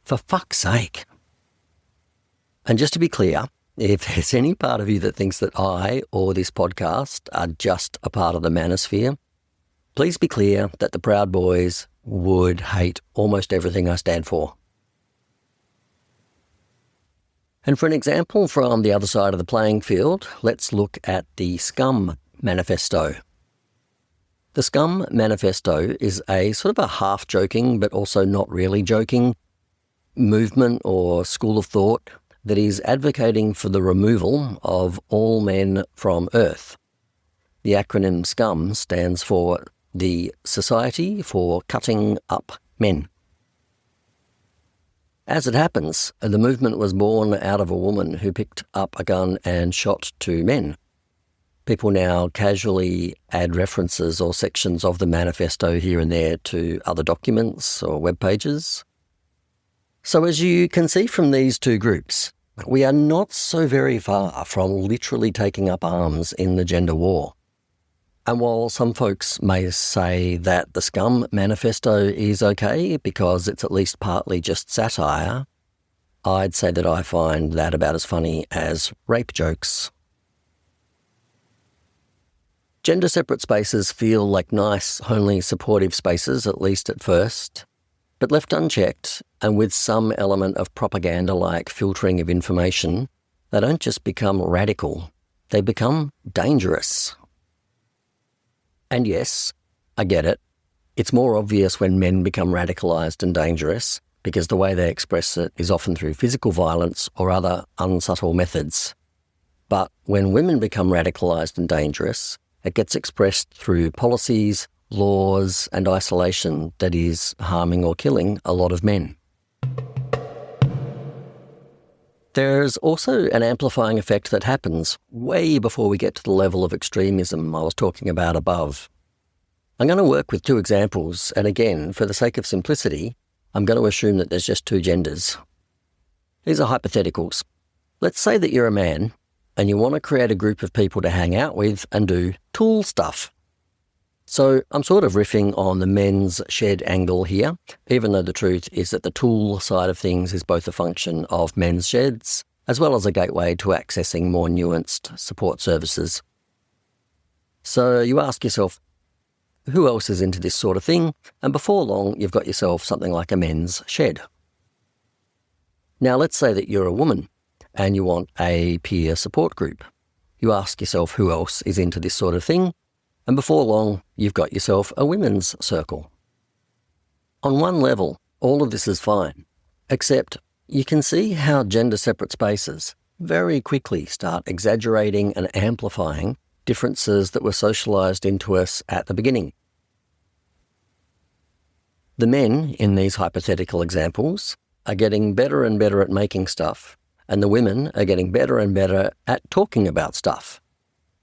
For fuck's sake. And just to be clear, if there's any part of you that thinks that I or this podcast are just a part of the manosphere, please be clear that the Proud Boys would hate almost everything I stand for. And for an example from the other side of the playing field, let's look at the Scum Manifesto. The Scum Manifesto is a sort of a half-joking but also not really joking movement or school of thought that is advocating for the removal of all men from Earth. The acronym SCUM stands for the Society for Cutting Up Men. As it happens, the movement was born out of a woman who picked up a gun and shot two men. People now casually add references or sections of the manifesto here and there to other documents or web pages. So as you can see from these two groups, we are not so very far from literally taking up arms in the gender war. And while some folks may say that the Scum Manifesto is okay because it's at least partly just satire, I'd say that I find that about as funny as rape jokes. Gender-separate spaces feel like nice, homely, supportive spaces, at least at first, but left unchecked and with some element of propaganda-like filtering of information, they don't just become radical, they become dangerous. And yes, I get it. It's more obvious when men become radicalised and dangerous because the way they express it is often through physical violence or other unsubtle methods. But when women become radicalised and dangerous, it gets expressed through policies, laws and isolation that is harming or killing a lot of men. There's also an amplifying effect that happens way before we get to the level of extremism I was talking about above. I'm going to work with two examples, and again, for the sake of simplicity, I'm going to assume that there's just two genders. These are hypotheticals. Let's say that you're a man, and you want to create a group of people to hang out with and do tool stuff. So I'm sort of riffing on the men's shed angle here, even though the truth is that the tool side of things is both a function of men's sheds, as well as a gateway to accessing more nuanced support services. So you ask yourself, who else is into this sort of thing? And before long, you've got yourself something like a men's shed. Now let's say that you're a woman and you want a peer support group. You ask yourself who else is into this sort of thing, and before long, you've got yourself a women's circle. On one level, all of this is fine, except you can see how gender-separate spaces very quickly start exaggerating and amplifying differences that were socialised into us at the beginning. The men in these hypothetical examples are getting better and better at making stuff, and the women are getting better and better at talking about stuff.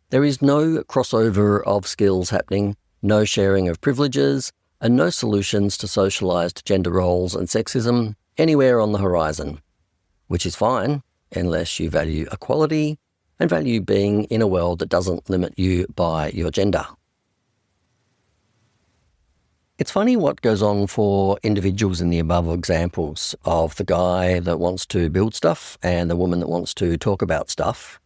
There is no crossover of skills happening, no sharing of privileges, and no solutions to socialised gender roles and sexism anywhere on the horizon, which is fine unless you value equality and value being in a world that doesn't limit you by your gender. It's funny what goes on for individuals in the above examples of the guy that wants to build stuff and the woman that wants to talk about stuff.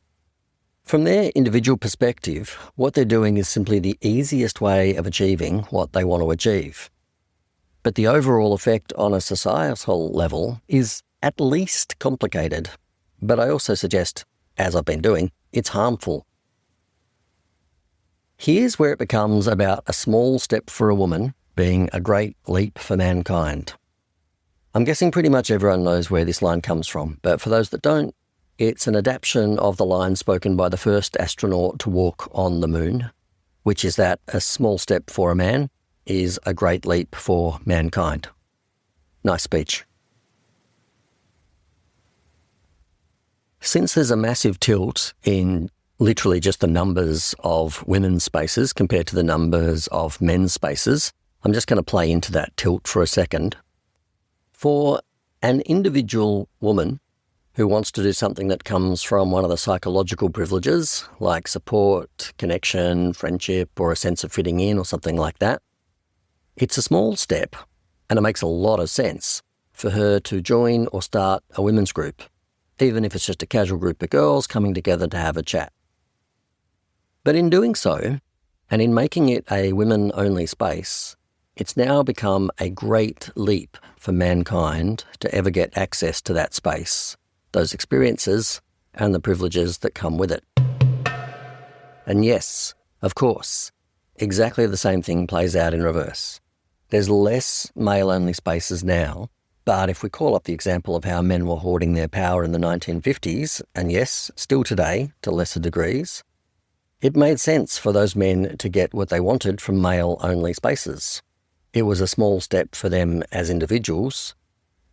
From their individual perspective, what they're doing is simply the easiest way of achieving what they want to achieve. But the overall effect on a societal level is at least complicated. But I also suggest, as I've been doing, it's harmful. Here's where it becomes about a small step for a woman being a great leap for mankind. I'm guessing pretty much everyone knows where this line comes from, but for those that don't, it's an adaptation of the line spoken by the first astronaut to walk on the moon, which is that a small step for a man is a great leap for mankind. Nice speech. Since there's a massive tilt in literally just the numbers of women's spaces compared to the numbers of men's spaces, I'm just going to play into that tilt for a second. For an individual woman who wants to do something that comes from one of the psychological privileges, like support, connection, friendship, or a sense of fitting in or something like that, it's a small step, and it makes a lot of sense for her to join or start a women's group, even if it's just a casual group of girls coming together to have a chat. But in doing so, and in making it a women-only space, it's now become a great leap for mankind to ever get access to that space, those experiences, and the privileges that come with it. And yes, of course, exactly the same thing plays out in reverse. There's less male-only spaces now, but if we call up the example of how men were hoarding their power in the 1950s, and yes, still today, to lesser degrees, it made sense for those men to get what they wanted from male-only spaces. It was a small step for them as individuals,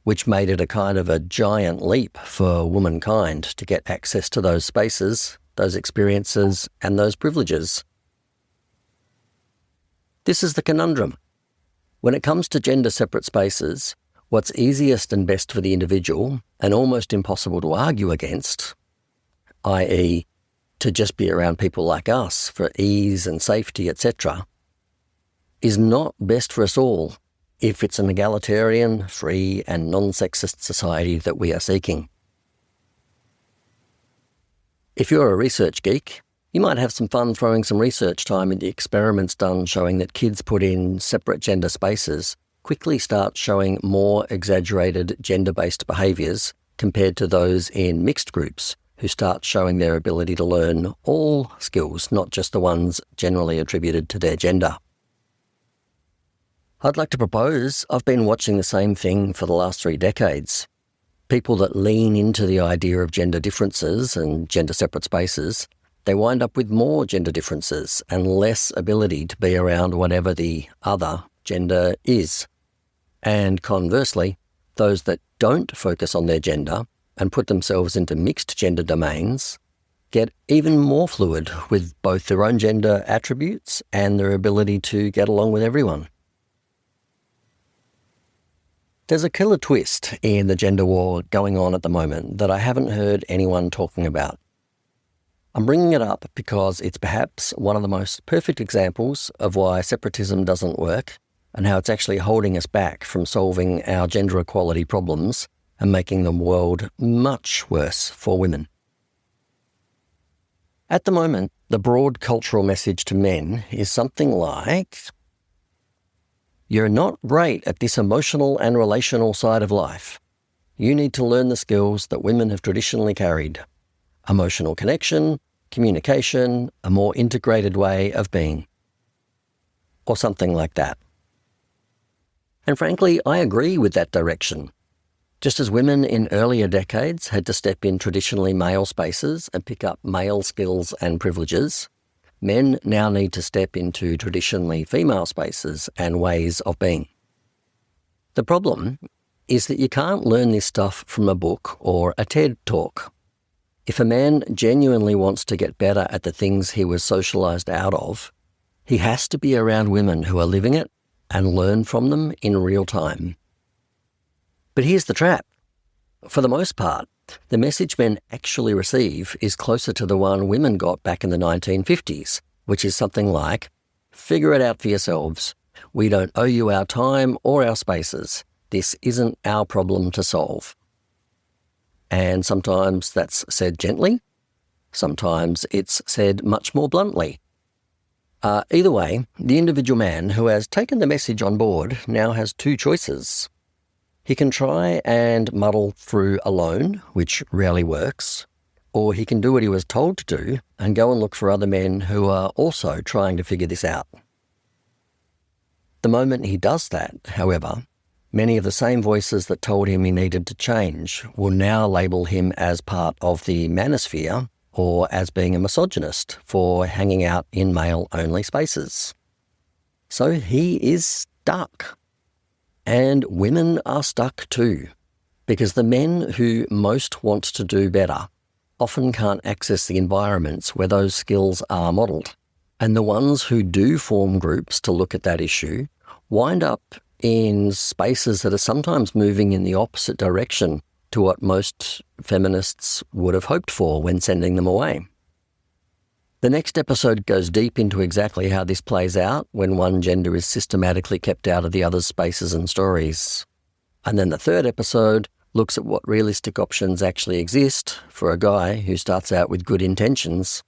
which made it a kind of a giant leap for womankind to get access to those spaces, those experiences, and those privileges. This is the conundrum. When it comes to gender-separate spaces, what's easiest and best for the individual, and almost impossible to argue against, i.e., to just be around people like us for ease and safety, etc., is not best for us all if it's an egalitarian, free and non-sexist society that we are seeking. If you're a research geek, you might have some fun throwing some research time into experiments done showing that kids put in separate gender spaces quickly start showing more exaggerated gender-based behaviours compared to those in mixed groups who start showing their ability to learn all skills, not just the ones generally attributed to their gender. I'd like to propose I've been watching the same thing for the last 3 decades. People that lean into the idea of gender differences and gender-separate spaces, they wind up with more gender differences and less ability to be around whatever the other gender is. And conversely, those that don't focus on their gender and put themselves into mixed gender domains get even more fluid with both their own gender attributes and their ability to get along with everyone. There's a killer twist in the gender war going on at the moment that I haven't heard anyone talking about. I'm bringing it up because it's perhaps one of the most perfect examples of why separatism doesn't work and how it's actually holding us back from solving our gender equality problems and making the world much worse for women. At the moment, the broad cultural message to men is something like, "You're not great at this emotional and relational side of life. You need to learn the skills that women have traditionally carried. Emotional connection, communication, a more integrated way of being." Or something like that. And frankly, I agree with that direction. Just as women in earlier decades had to step in traditionally male spaces and pick up male skills and privileges, men now need to step into traditionally female spaces and ways of being. The problem is that you can't learn this stuff from a book or a TED talk. If a man genuinely wants to get better at the things he was socialised out of, he has to be around women who are living it and learn from them in real time. But here's the trap. For the most part, the message men actually receive is closer to the one women got back in the 1950s, which is something like, "Figure it out for yourselves. We don't owe you our time or our spaces. This isn't our problem to solve." And sometimes that's said gently. Sometimes it's said much more bluntly. Either way, the individual man who has taken the message on board now has 2 choices. He can try and muddle through alone, which rarely works, or he can do what he was told to do and go and look for other men who are also trying to figure this out. The moment he does that, however, many of the same voices that told him he needed to change will now label him as part of the manosphere or as being a misogynist for hanging out in male-only spaces. So he is stuck. And women are stuck too, because the men who most want to do better often can't access the environments where those skills are modelled. And the ones who do form groups to look at that issue wind up in spaces that are sometimes moving in the opposite direction to what most feminists would have hoped for when sending them away. The next episode goes deep into exactly how this plays out when one gender is systematically kept out of the other's spaces and stories. And then the third episode looks at what realistic options actually exist for a guy who starts out with good intentions. ...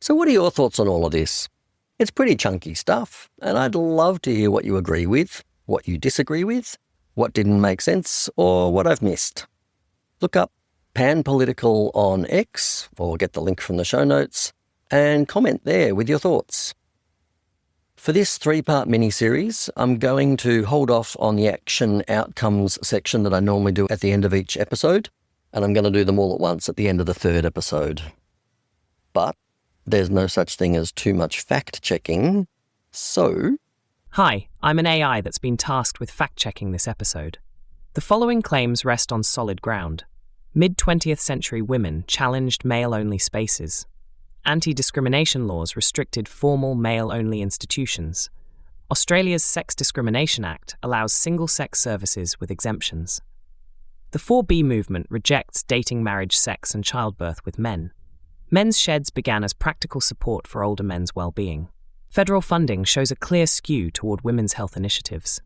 So what are your thoughts on all of this? It's pretty chunky stuff, and I'd love to hear what you agree with, what you disagree with, what didn't make sense, or what I've missed. Look up Panpolitical on X, or get the link from the show notes, and comment there with your thoughts. For this 3-part mini-series, I'm going to hold off on the action outcomes section that I normally do at the end of each episode, and I'm going to do them all at once at the end of the 3rd episode. But there's no such thing as too much fact-checking, so... Hi, I'm an AI that's been tasked with fact-checking this episode. The following claims rest on solid ground. Mid-20th century women challenged male-only spaces. Anti-discrimination laws restricted formal male-only institutions. Australia's Sex Discrimination Act allows single-sex services with exemptions. The 4B movement rejects dating, marriage, sex and childbirth with men. Men's sheds began as practical support for older men's well-being. Federal funding shows a clear skew toward women's health initiatives.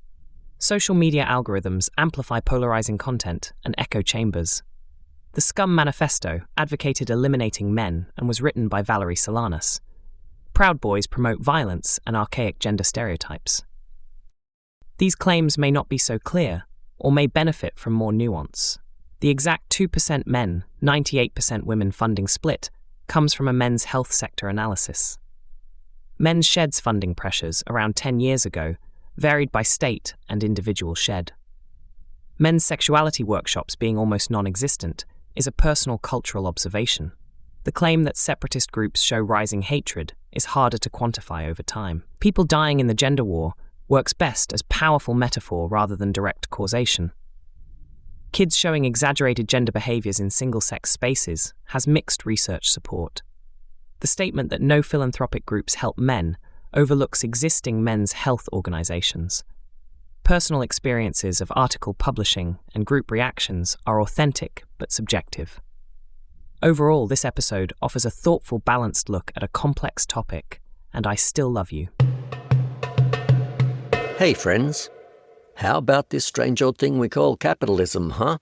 Social media algorithms amplify polarizing content and echo chambers. The Scum Manifesto advocated eliminating men and was written by Valerie Solanas. Proud Boys promote violence and archaic gender stereotypes. These claims may not be so clear, or may benefit from more nuance. The exact 2% men, 98% women funding split comes from a men's health sector analysis. Men's sheds funding pressures around 10 years ago varied by state and individual shed. Men's sexuality workshops being almost non-existent is a personal cultural observation. The claim that separatist groups show rising hatred is harder to quantify over time. People dying in the gender war works best as powerful metaphor rather than direct causation. Kids showing exaggerated gender behaviors in single-sex spaces has mixed research support. The statement that no philanthropic groups help men overlooks existing men's health organizations. Personal experiences of article publishing and group reactions are authentic but subjective. Overall, this episode offers a thoughtful, balanced look at a complex topic, and I still love you. Hey friends, how about this strange old thing we call capitalism, huh?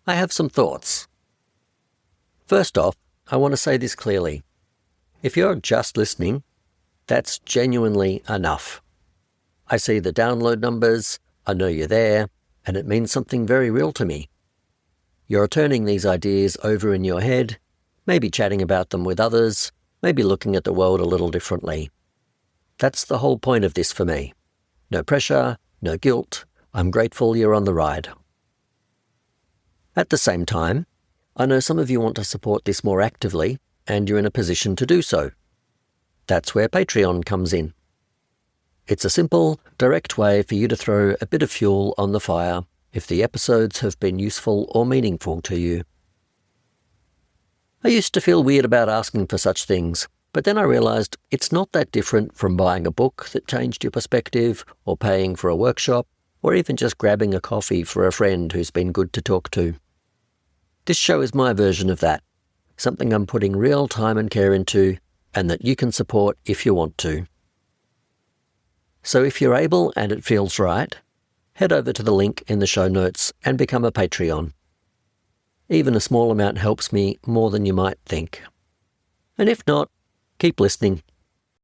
I have some thoughts. First off, I want to say this clearly. If you're just listening, that's genuinely enough. I see the download numbers, I know you're there, and it means something very real to me. You're turning these ideas over in your head, maybe chatting about them with others, maybe looking at the world a little differently. That's the whole point of this for me. No pressure, no guilt. I'm grateful you're on the ride. At the same time, I know some of you want to support this more actively, and you're in a position to do so. That's where Patreon comes in. It's a simple, direct way for you to throw a bit of fuel on the fire if the episodes have been useful or meaningful to you. I used to feel weird about asking for such things, but then I realised it's not that different from buying a book that changed your perspective, or paying for a workshop, or even just grabbing a coffee for a friend who's been good to talk to. This show is my version of that, something I'm putting real time and care into, and that you can support if you want to. So if you're able and it feels right, head over to the link in the show notes and become a Patreon. Even a small amount helps me more than you might think. And if not, keep listening.